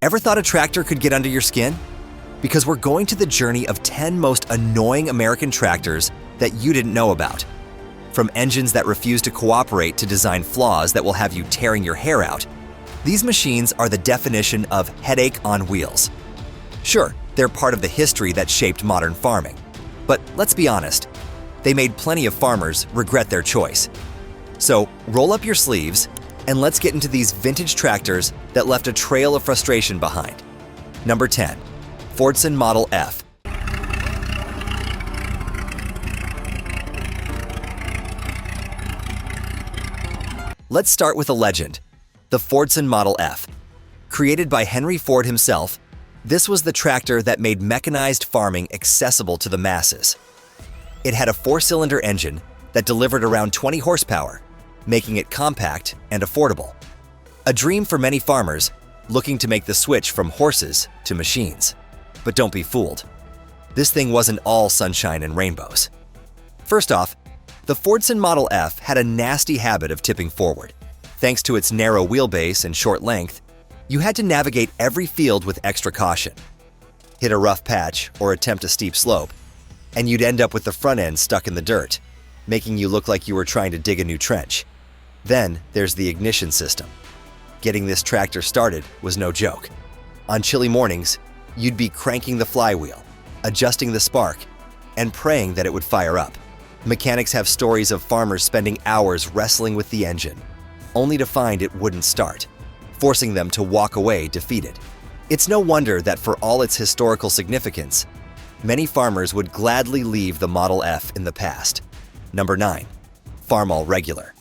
Ever thought a tractor could get under your skin? Because we're going to the journey of 10 most annoying American tractors that you didn't know about. From engines that refuse to cooperate to design flaws that will have you tearing your hair out, these machines are the definition of headache on wheels. Sure, they're part of the history that shaped modern farming. But let's be honest, they made plenty of farmers regret their choice. So roll up your sleeves and let's get into these vintage tractors that left a trail of frustration behind. Number 10. Fordson Model F. Let's start with a legend, the Fordson Model F. Created by Henry Ford himself, this was the tractor that made mechanized farming accessible to the masses. It had a 4-cylinder engine that delivered around 20 horsepower, making it compact and affordable. A dream for many farmers looking to make the switch from horses to machines. But don't be fooled. This thing wasn't all sunshine and rainbows. First off, the Fordson Model F had a nasty habit of tipping forward. Thanks to its narrow wheelbase and short length, you had to navigate every field with extra caution. Hit a rough patch or attempt a steep slope, and you'd end up with the front end stuck in the dirt, making you look like you were trying to dig a new trench. Then there's the ignition system. Getting this tractor started was no joke. On chilly mornings, you'd be cranking the flywheel, adjusting the spark, and praying that it would fire up. Mechanics have stories of farmers spending hours wrestling with the engine, only to find it wouldn't start, forcing them to walk away defeated. It's no wonder that for all its historical significance, many farmers would gladly leave the Model F in the past. Number 9. Farmall Regular.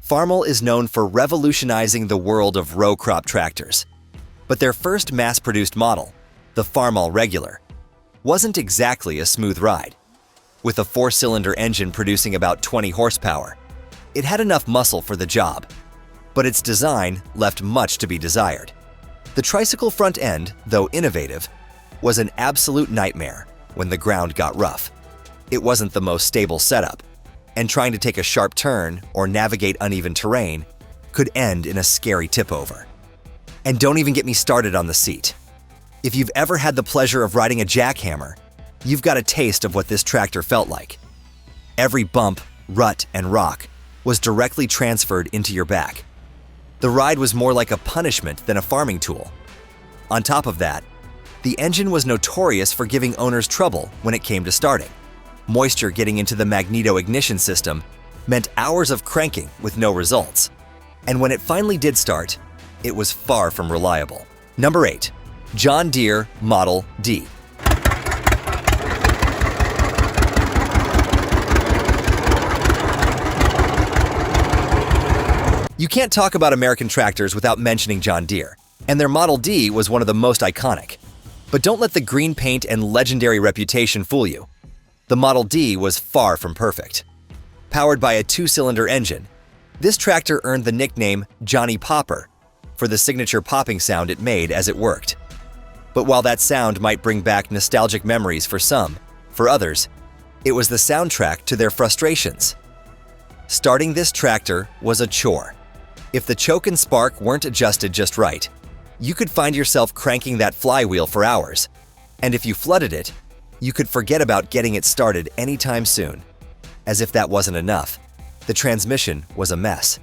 Farmall is known for revolutionizing the world of row crop tractors. But their first mass-produced model, the Farmall Regular, wasn't exactly a smooth ride. With a 4-cylinder engine producing about 20 horsepower, it had enough muscle for the job, but its design left much to be desired. The tricycle front end, though innovative, was an absolute nightmare when the ground got rough. It wasn't the most stable setup, and trying to take a sharp turn or navigate uneven terrain could end in a scary tip-over. And don't even get me started on the seat. If you've ever had the pleasure of riding a jackhammer, you've got a taste of what this tractor felt like. Every bump, rut, and rock was directly transferred into your back. The ride was more like a punishment than a farming tool. On top of that, the engine was notorious for giving owners trouble when it came to starting. Moisture getting into the magneto ignition system meant hours of cranking with no results. And when it finally did start, it was far from reliable. Number 8. John Deere Model D. You can't talk about American tractors without mentioning John Deere, and their Model D was one of the most iconic. But don't let the green paint and legendary reputation fool you. The Model D was far from perfect. Powered by a 2-cylinder engine, this tractor earned the nickname Johnny Popper for the signature popping sound it made as it worked. But while that sound might bring back nostalgic memories for some, for others, it was the soundtrack to their frustrations. Starting this tractor was a chore. If the choke and spark weren't adjusted just right, you could find yourself cranking that flywheel for hours. And if you flooded it, you could forget about getting it started anytime soon. As if that wasn't enough, the transmission was a mess.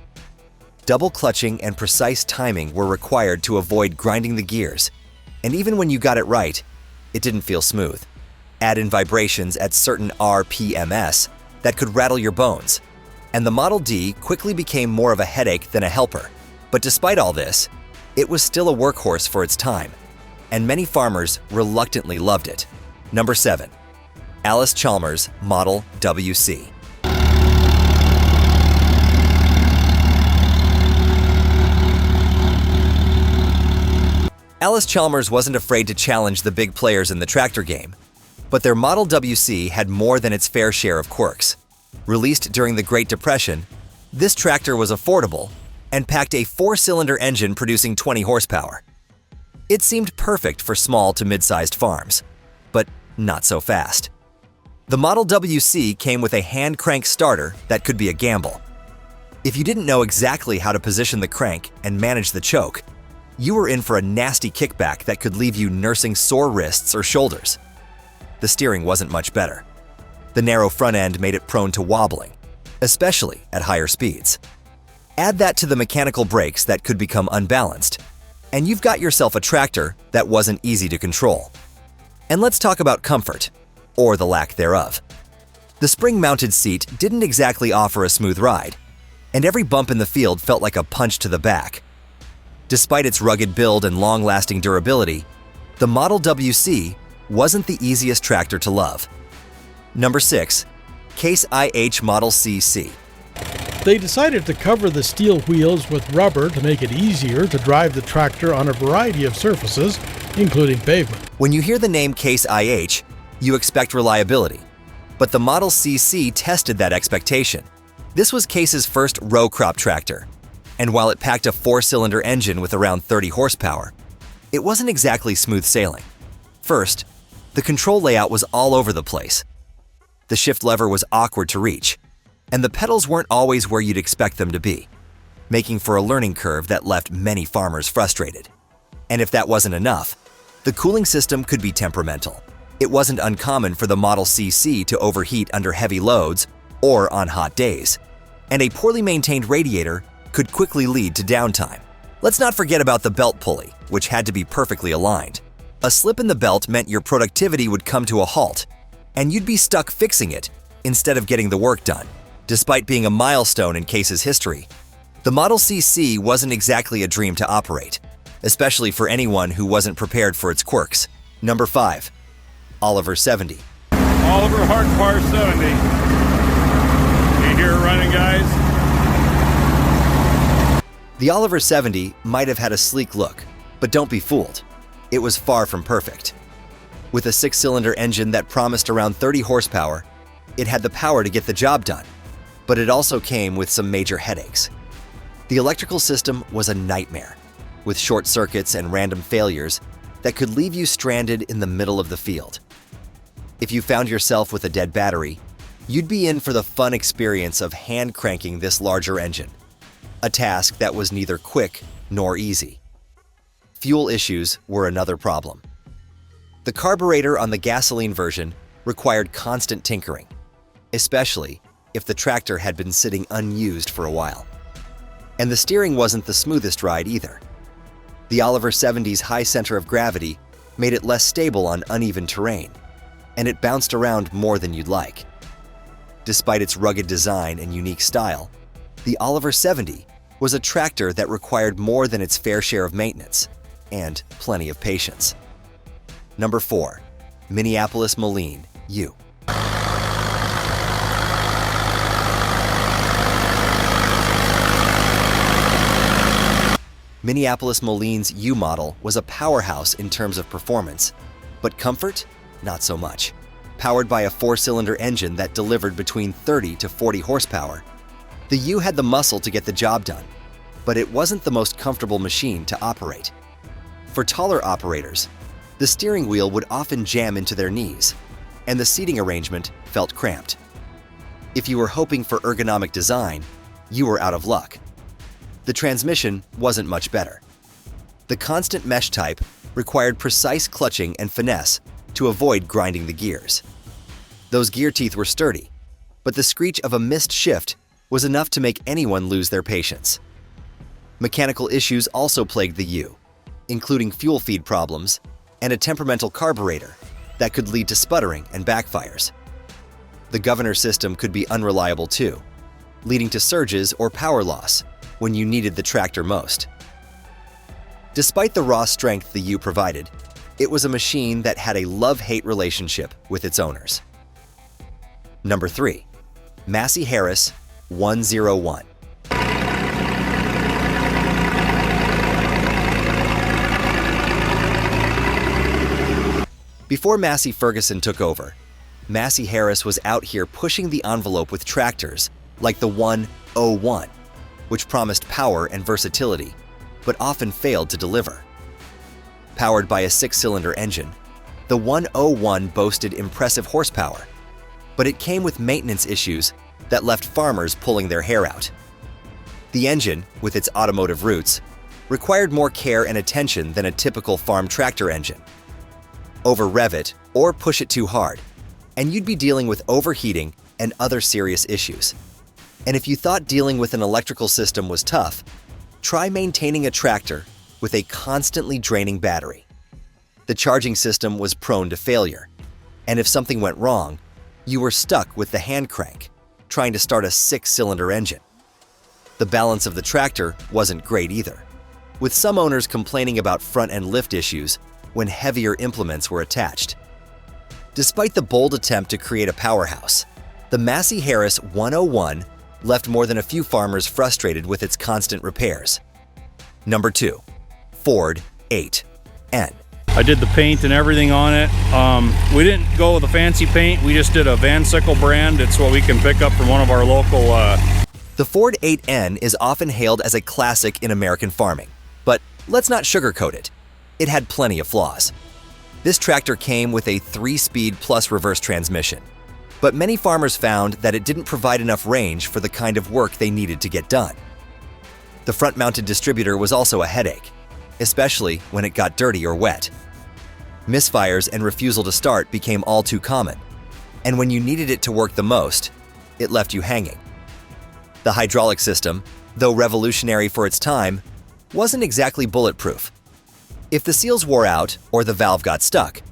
Double clutching and precise timing were required to avoid grinding the gears, and even when you got it right, it didn't feel smooth. Add in vibrations at certain RPMs that could rattle your bones, and the Model D quickly became more of a headache than a helper. But despite all this, it was still a workhorse for its time, and many farmers reluctantly loved it. Number 7. Allis-Chalmers Model WC. Allis-Chalmers wasn't afraid to challenge the big players in the tractor game, but their Model WC had more than its fair share of quirks. Released during the Great Depression, this tractor was affordable and packed a 4-cylinder engine producing 20 horsepower. It seemed perfect for small to mid-sized farms, but not so fast. The Model WC came with a hand crank starter that could be a gamble. If you didn't know exactly how to position the crank and manage the choke, you were in for a nasty kickback that could leave you nursing sore wrists or shoulders. The steering wasn't much better. The narrow front end made it prone to wobbling, especially at higher speeds. Add that to the mechanical brakes that could become unbalanced, and you've got yourself a tractor that wasn't easy to control. And let's talk about comfort, or the lack thereof. The spring-mounted seat didn't exactly offer a smooth ride, and every bump in the field felt like a punch to the back. Despite its rugged build and long-lasting durability, the Model WC wasn't the easiest tractor to love. Number 6. Case IH Model CC. They decided to cover the steel wheels with rubber to make it easier to drive the tractor on a variety of surfaces, including pavement. When you hear the name Case IH, you expect reliability, but the Model CC tested that expectation. This was Case's first row crop tractor, and while it packed a 4-cylinder engine with around 30 horsepower, it wasn't exactly smooth sailing. First, the control layout was all over the place. The shift lever was awkward to reach, and the pedals weren't always where you'd expect them to be, making for a learning curve that left many farmers frustrated. And if that wasn't enough, the cooling system could be temperamental. It wasn't uncommon for the Model CC to overheat under heavy loads or on hot days, and a poorly maintained radiator could quickly lead to downtime. Let's not forget about the belt pulley, which had to be perfectly aligned. A slip in the belt meant your productivity would come to a halt, and you'd be stuck fixing it instead of getting the work done. Despite being a milestone in Case's history, the Model CC wasn't exactly a dream to operate, especially for anyone who wasn't prepared for its quirks. Number 5. Oliver 70. Oliver Hardwire 70. You hear it running, guys? The Oliver 70 might have had a sleek look, but don't be fooled. It was far from perfect. With a 6-cylinder engine that promised around 30 horsepower, it had the power to get the job done, but it also came with some major headaches. The electrical system was a nightmare, with short circuits and random failures that could leave you stranded in the middle of the field. If you found yourself with a dead battery, you'd be in for the fun experience of hand cranking this larger engine, a task that was neither quick nor easy. Fuel issues were another problem. The carburetor on the gasoline version required constant tinkering, especially if the tractor had been sitting unused for a while. And the steering wasn't the smoothest ride either. The Oliver 70's high center of gravity made it less stable on uneven terrain, and it bounced around more than you'd like. Despite its rugged design and unique style, the Oliver 70 was a tractor that required more than its fair share of maintenance and plenty of patience. Number 4. Minneapolis Moline U. Minneapolis Moline's U model was a powerhouse in terms of performance, but comfort, not so much. Powered by a 4-cylinder engine that delivered between 30 to 40 horsepower, the U had the muscle to get the job done, but it wasn't the most comfortable machine to operate. For taller operators, the steering wheel would often jam into their knees, and the seating arrangement felt cramped. If you were hoping for ergonomic design, you were out of luck. The transmission wasn't much better. The constant mesh type required precise clutching and finesse to avoid grinding the gears. Those gear teeth were sturdy, but the screech of a missed shift was enough to make anyone lose their patience. Mechanical issues also plagued the U, including fuel feed problems and a temperamental carburetor that could lead to sputtering and backfires. The governor system could be unreliable too, leading to surges or power loss when you needed the tractor most. Despite the raw strength the U provided, it was a machine that had a love-hate relationship with its owners. Number 3. Massey Harris 101. Before Massey Ferguson took over, Massey Harris was out here pushing the envelope with tractors like the 101, which promised power and versatility, but often failed to deliver. Powered by a 6-cylinder engine, the 101 boasted impressive horsepower, but it came with maintenance issues that left farmers pulling their hair out. The engine, with its automotive roots, required more care and attention than a typical farm tractor engine. Over-rev it or push it too hard, and you'd be dealing with overheating and other serious issues. And if you thought dealing with an electrical system was tough, try maintaining a tractor with a constantly draining battery. The charging system was prone to failure, and if something went wrong, you were stuck with the hand crank, trying to start a 6-cylinder engine. The balance of the tractor wasn't great either, with some owners complaining about front and lift issues when heavier implements were attached. Despite the bold attempt to create a powerhouse, the Massey Harris 101 left more than a few farmers frustrated with its constant repairs. Number 2. Ford 8N. I did the paint and everything on it. We didn't go with a fancy paint. We just did a Van Sickle brand. It's what we can pick up from one of our local... The Ford 8N is often hailed as a classic in American farming, but let's not sugarcoat it. It had plenty of flaws. This tractor came with a 3-speed plus reverse transmission, but many farmers found that it didn't provide enough range for the kind of work they needed to get done. The front-mounted distributor was also a headache, especially when it got dirty or wet. Misfires and refusal to start became all too common, and when you needed it to work the most, it left you hanging. The hydraulic system, though revolutionary for its time, wasn't exactly bulletproof. If the seals wore out or the valve got stuck,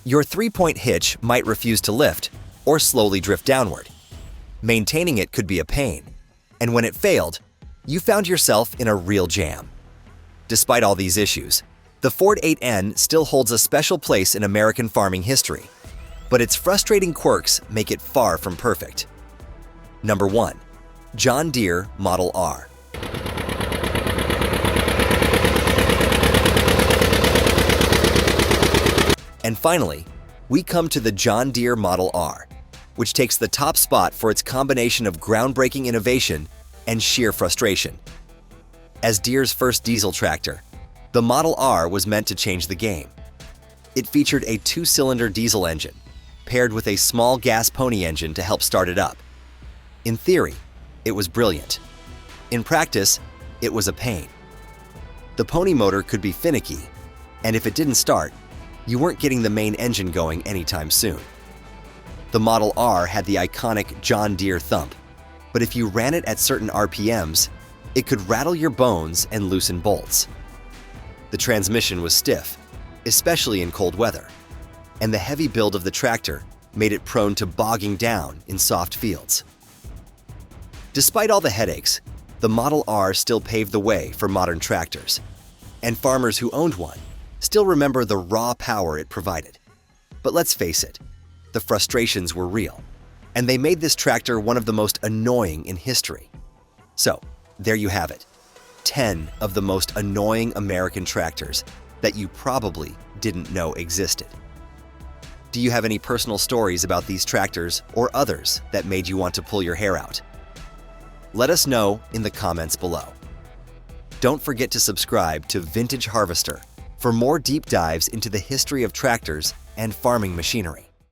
your 3-point hitch might refuse to lift or slowly drift downward. Maintaining it could be a pain, and when it failed, you found yourself in a real jam. Despite all these issues, the Ford 8N still holds a special place in American farming history, but its frustrating quirks make it far from perfect. Number 1. John Deere Model R. And finally, we come to the John Deere Model R, which takes the top spot for its combination of groundbreaking innovation and sheer frustration. As Deere's first diesel tractor, the Model R was meant to change the game. It featured a 2-cylinder diesel engine, paired with a small gas pony engine to help start it up. In theory, it was brilliant. In practice, it was a pain. The pony motor could be finicky, and if it didn't start, you weren't getting the main engine going anytime soon. The Model R had the iconic John Deere thump, but if you ran it at certain RPMs, it could rattle your bones and loosen bolts. The transmission was stiff, especially in cold weather, and the heavy build of the tractor made it prone to bogging down in soft fields. Despite all the headaches, the Model R still paved the way for modern tractors, and farmers who owned one still remember the raw power it provided. But let's face it, the frustrations were real, and they made this tractor one of the most annoying in history. So, there you have it, 10 of the most annoying American tractors that you probably didn't know existed. Do you have any personal stories about these tractors or others that made you want to pull your hair out? Let us know in the comments below. Don't forget to subscribe to Vintage Harvester for more deep dives into the history of tractors and farming machinery.